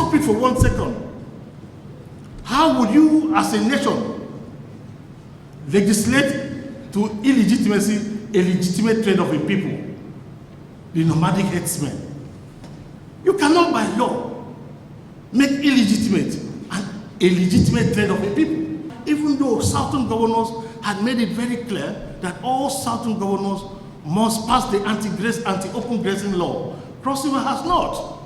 stop it for 1 second. How would you, as a nation, legislate to illegitimacy a legitimate trade of a people, the nomadic herdsmen? You cannot by law make illegitimate a legitimate trade of a people. Even though Southern governors had made it very clear that all Southern governors must pass the anti-open grazing law, Cross River has not.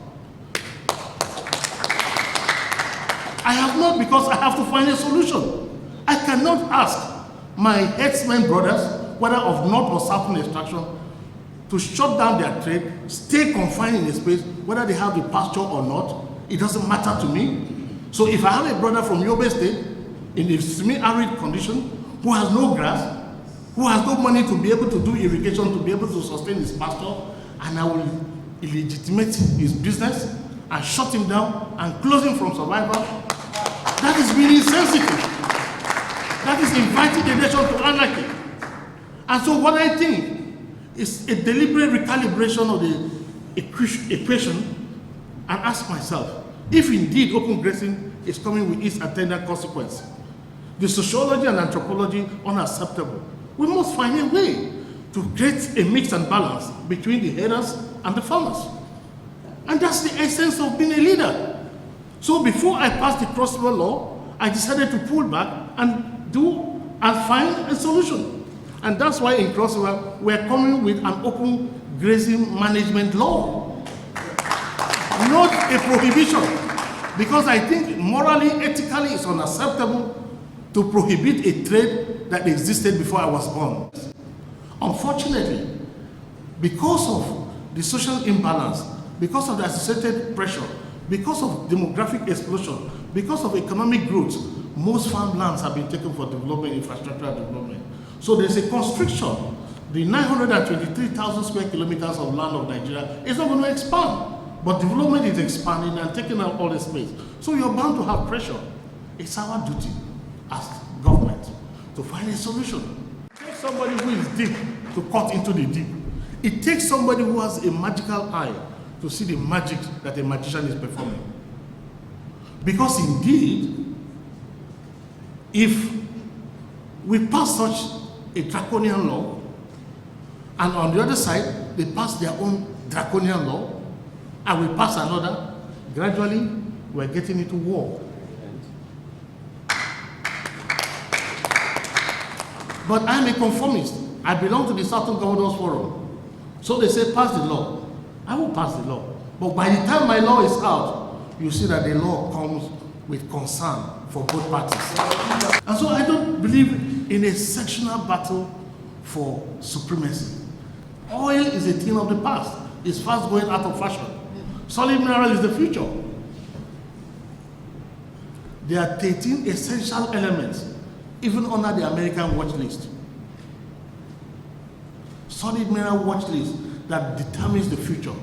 I have not, because I have to find a solution. I cannot ask my herdsmen brothers, whether of North or Southern extraction, to shut down their trade, stay confined in a space, whether they have the pasture or not. It doesn't matter to me. So if I have a brother from Yobe State in a semi-arid condition who has no grass, who has no money to be able to do irrigation, to be able to sustain his pasture, and I will illegitimate his business and shut him down and close him from survival, that is being insensitive. That is inviting the nation to anarchy. And so what I think is a deliberate recalibration of the equation, and ask myself, if indeed open grazing is coming with its attendant consequence, the sociology and anthropology unacceptable, we must find a way to create a mix and balance between the herders and the farmers. And that's the essence of being a leader. So before I passed the Cross River law, I decided to pull back and find a solution. And that's why in Cross River, we're coming with an open grazing management law. Not a prohibition, because I think morally, ethically, it's unacceptable to prohibit a trade that existed before I was born. Unfortunately, because of the social imbalance, because of the associated pressure, because of demographic explosion, because of economic growth, most farmlands have been taken for development, infrastructural development. So there's a constriction. The 923,000 square kilometers of land of Nigeria is not going to expand. But development is expanding and taking out all the space. So you're bound to have pressure. It's our duty as government to find a solution. It takes somebody who is deep to cut into the deep. It takes somebody who has a magical eye to see the magic that a magician is performing. Because indeed, if we pass such a draconian law, and on the other side, they pass their own draconian law, and we pass another, gradually we're getting into war. But I'm a conformist. I belong to the Southern Governors Forum. So they say pass the law. I will pass the law. But by the time my law is out, you see that the law comes with concern for both parties. And so I don't believe in a sectional battle for supremacy. Oil is a thing of the past. It's fast going out of fashion. Solid mineral is the future. There are 13 essential elements, even under the American watch list. Solid mineral watch list that determines the future.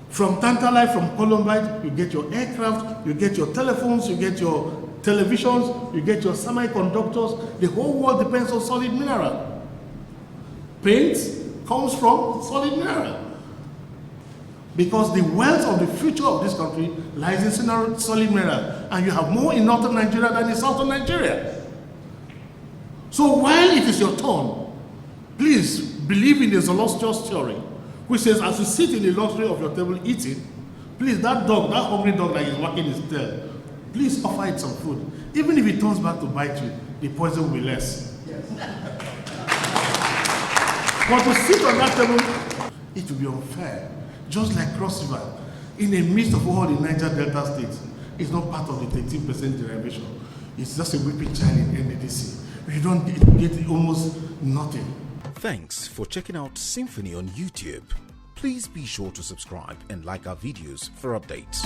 From Tantalite, from Columbite, you get your aircraft, you get your telephones, you get your televisions, you get your semiconductors. The whole world depends on solid mineral. Paint comes from solid mineral. Because the wealth of the future of this country lies in solid mineral. And you have more in northern Nigeria than in southern Nigeria. So while it is your turn, please believe in the Zoroastrian theory, which says as you sit in the luxury of your table eating, please, that dog, that hungry dog that is wagging his tail, please offer it some food. Even if it turns back to bite you, the poison will be less. Yes. But to sit on that table, it will be unfair. Just like Cross River, in the midst of all the Niger Delta states, it's not part of the 13% derivation. It's just a weeping child in NDDC. You don't get almost nothing. Thanks for checking out Symphony on YouTube. Please be sure to subscribe and like our videos for updates.